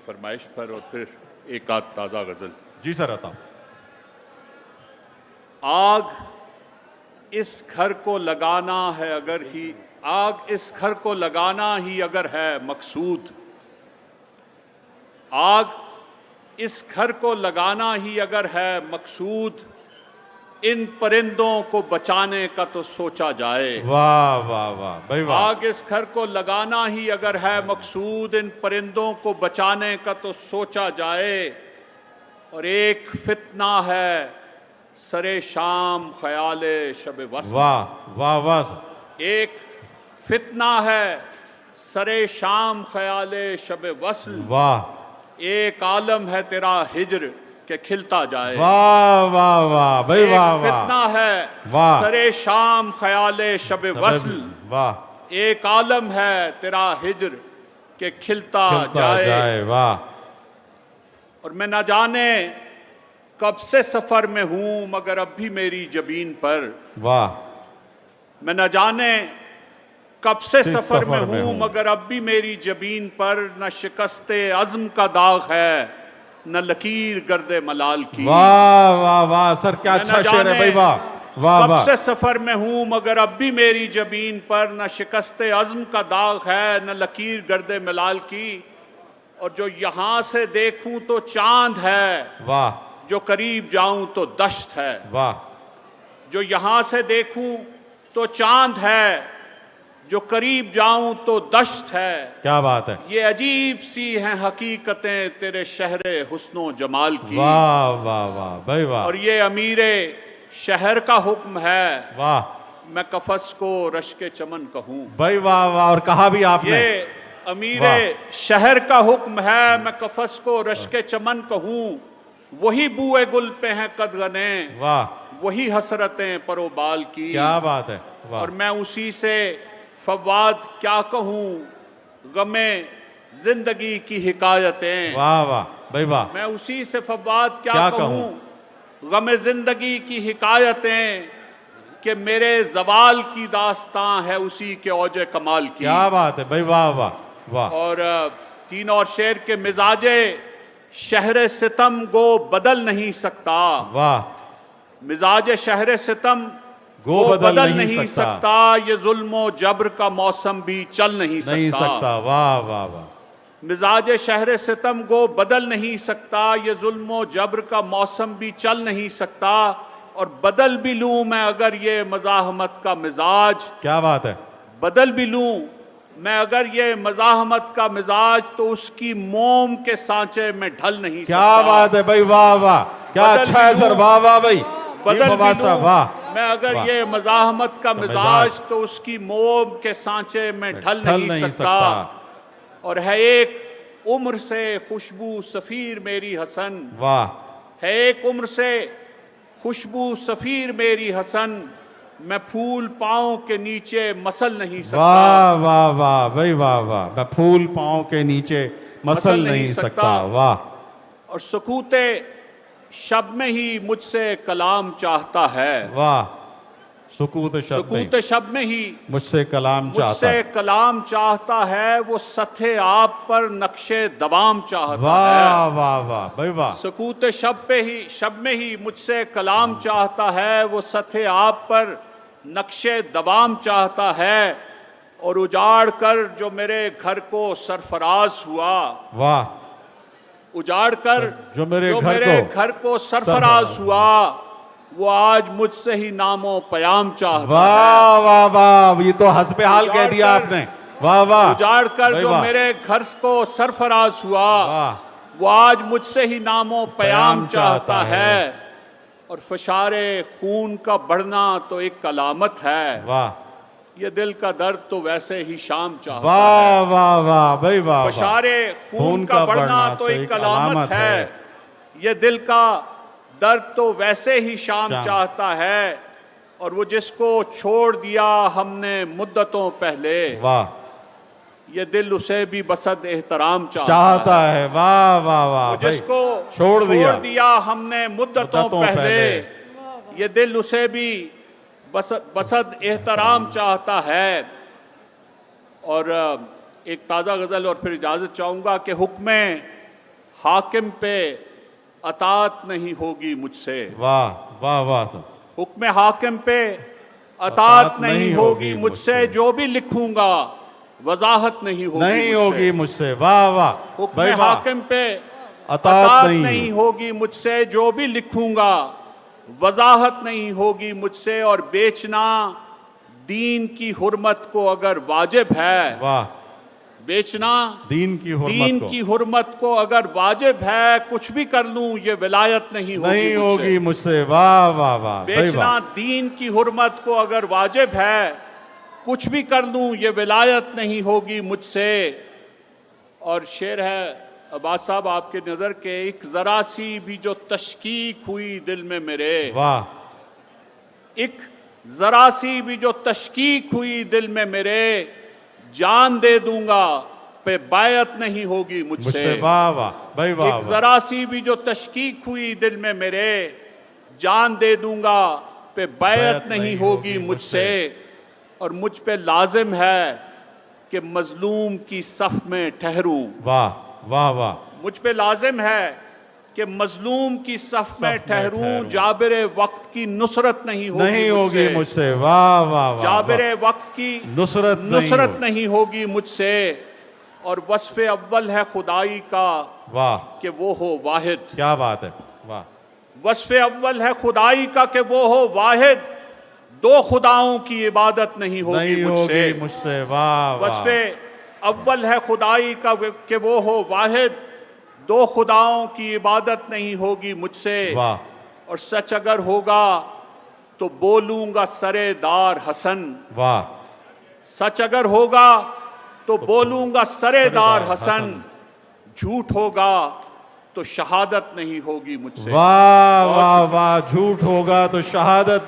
फरमाइश पर और फिर एक आध ताज़ा गज़ल। जी सर, आता। आग इस घर को लगाना है अगर ही आग इस घर को लगाना ही अगर है मकसूद, आग इस घर को लगाना ही अगर है मकसूद, इन परिंदों को बचाने का तो सोचा जाए। वाह वाह वाह भाई वाह। आग इस घर को लगाना ही अगर है मकसूद, इन परिंदों को बचाने का तो सोचा जाए। और एक फितना है सरे शाम ख्याले शब वस्ल। वाह वाह वाह। एक फितना है सरे शाम ख्याले शब वस्ल। वाह। एक आलम है तेरा हिज्र के खिलता जाए। वाह वाह वाह भाई वाह वाह। फितना है वाह। सरे शाम ख्याले शब वस्ल। वाह। एक आलम है तेरा हिज्र के खिलता जाए। वाह। और मैं ना जाने कब से सफर में हूं मगर अब भी मेरी जबीन पर। वाह। मैं न जाने कब से सफर में हूं मगर अब भी मेरी जबीन पर न शिकस्ते अज़्म का दाग है न लकीर गर्दे मलाल की। वाह वाह वाह सर, क्या अच्छा शेर है भाई। वाह वाह वाह। कब से सफर में हूं मगर अब भी मेरी जबीन पर न शिकस्ते अज़्म का दाग है न लकीर गर्दे मलाल की। और जो यहां से देखूं तो चांद है, वाह। जो करीब जाऊं तो दश्त है। वाह। जो यहां से देखूं तो चांद है, जो करीब जाऊं तो दश्त है। क्या बात है। ये अजीब सी हैं हकीकतें तेरे शहरे हुस्नो जमाल की। वाह वाह वाह भाई वाह। और ये अमीरे शहर का हुक्म है, वाह। मैं कफस को रश्के चमन कहूं। भाई वाह वाह। और कहा भी आपने, ये अमीरे शहर का हुक्म है, मैं कफस को रश्के चमन कहूं। वही बुए गुल पे हैं कदगने, वाह। वही हसरतें परोबाल की। क्या बात है। वाह। और मैं उसी से फवाद क्या कहूं, गमे जिंदगी की हिकायतें। वाह वाह भाई वाह। मैं उसी से फवाद क्या कहूं, गमे जिंदगी की हिकायतें, कि मेरे जवाल की दास्तां है उसी के औजे कमाल की। क्या बात है भाई। वाह वाह वाह। और तीन और शेर के मिजाजे शहर सितम गो बदल नहीं सकता। वाह। मिजाज शहर सितम गो बदल नहीं सकता। ये जुल्म जबर का मौसम भी चल नहीं सकता। वाह वाह वाह। मिजाज शहर सितम गो बदल नहीं सकता। ये जुल्म जबर का मौसम भी चल नहीं सकता। और बदल भी लूं मैं अगर ये मज़ाहमत का मिजाज। क्या बात है। बदल भी लूं मैं अगर ये मज़ाहमत का मिजाज, तो उसकी मोम के सांचे में ढल नहीं सकता। क्या बात है भाई। वाह वाह। क्या अच्छा है सर। वाह वाह भाई। बदल भी लूं वाह। मैं अगर ये मज़ाहमत का मिजाज, तो उसकी मोम के सांचे में ढल नहीं सकता। और है एक उम्र से खुशबू सफीर मेरी हसन। वाह। है एक उम्र से खुशबू सफीर मेरी हसन, मैं फूल पाँव के नीचे मसल नहीं सकता। वाह वाह वाह भाई वाह वाह। मैं फूल पाँव के नीचे मसल नहीं सकता। वाह। और सुकूते शब में ही मुझसे कलाम चाहता है। वाह। सुकूत शब में ही मुझसे कलाम चाहता है। वो सथे आप पर नक्शे दवाम चाहता है। वाह वाह वाह भाई वाह। सुकूत शब में ही मुझसे कलाम चाहता है। वो सथे आप पर नक्शे दवाम चाहता है। और उजाड़ कर जो मेरे घर को सरफराज हुआ। वाह। उजाड़ कर जो मेरे घर को सरफराज हुआ, वो आज मुझसे ही नामो पयाम चाहता है। वाह वाह वाह। ये तो हस्बे हाल कह दिया आपने। वाह वाह। उजाड़ कर जो मेरे घर को सरफराज हुआ, वो आज मुझसे ही नामो पयाम चाहता है। और फशारे खून का बढ़ना तो एक अलामत है। वाह। ये दिल का दर्द तो वैसे ही शाम चाहता है। वाह वाह वाह भाई वाह। फशारे खून का बढ़ना तो एक अलामत है। ये दिल का दर्द तो वैसे ही शाम चाहता है। और वो जिसको छोड़ दिया हमने मुद्दतों पहले, वाह, ये दिल उसे भी बसद एहतराम चाहता है। वाह वाह वाह। जिसको छोड़ दिया हमने मुद्दतों पहले, ये दिल उसे भी बसद एहतराम चाहता है। और एक ताज़ा गज़ल और फिर इजाज़त चाहूँगा कि हुक्म हाकिम पे अतात नहीं होगी मुझसे। वाह वाह वाह सर। हुक्म हाकिम पे अतात नहीं होगी मुझसे, जो भी लिखूंगा वजाहत नहीं होगी नहीं होगी मुझसे। वाह वाह हुक्म भाई वाह। हाकिम पे अतात अतात नहीं नहीं होगी मुझसे, जो भी लिखूंगा वजाहत नहीं होगी मुझसे। और बेचना दीन की हुर्मत को अगर वाजिब है, वाह। बेचना दीन की दीन हुर्मत की हुर्मत को अगर वाजिब है, कुछ भी कर लूं ये विलायत नहीं नहीं होगी होगी मुझसे। वाह वाह वाह भाई बेचना वाह। दीन की हुर्मत को अगर वाजिब है, कुछ भी कर लूं ये विलायत नहीं होगी मुझसे। और शेर है अब्बास साहब आपके नजर के, एक जरा सी भी जो तशकीक हुई दिल में मेरे, वाह। एक जरा सी भी जो तशकीक हुई दिल में मेरे, जान दे दूंगा पे बायत नहीं होगी मुझसे। मुझसे वाह वाह भाई वाह एक वाह। जरा सी भी जो तशकीक हुई दिल में मेरे, जान दे दूंगा पे बायत नहीं होगी मुझसे। और मुझ पे लाजिम है कि मजलूम की सफ में ठहरूं। वाह वाह वाह। मुझ पे लाजिम है कि मजलूम की सफ में में ठहरूं, ठहरूं। जाबिर वक्त की नुसरत नहीं नहीं होगी मुझसे। मुझसे। वाह वाह वाह। जाबिर वक्त की नुसरत नहीं होगी मुझसे। और वस्फ अव्वल है खुदाई का वाह। कि वो हो वाहिद। क्या बात है। वाह। वस्फ अव्वल है खुदाई का कि वो हो वाहिद, दो खुदाओं की इबादत नहीं होगी मुझसे। मुझसे। वाह वाह। वस्फ अव्वल है खुदाई का कि वो हो वाहिद, दो खुदाओं की इबादत नहीं होगी मुझसे। वाह। और सच अगर होगा तो बोलूंगा सरेदार हसन। वाह। सच अगर होगा तो बोलूंगा सरेदार हसन, झूठ होगा तो शहादत नहीं होगी मुझसे। वाह वाह वाह। झूठ होगा तो शहादत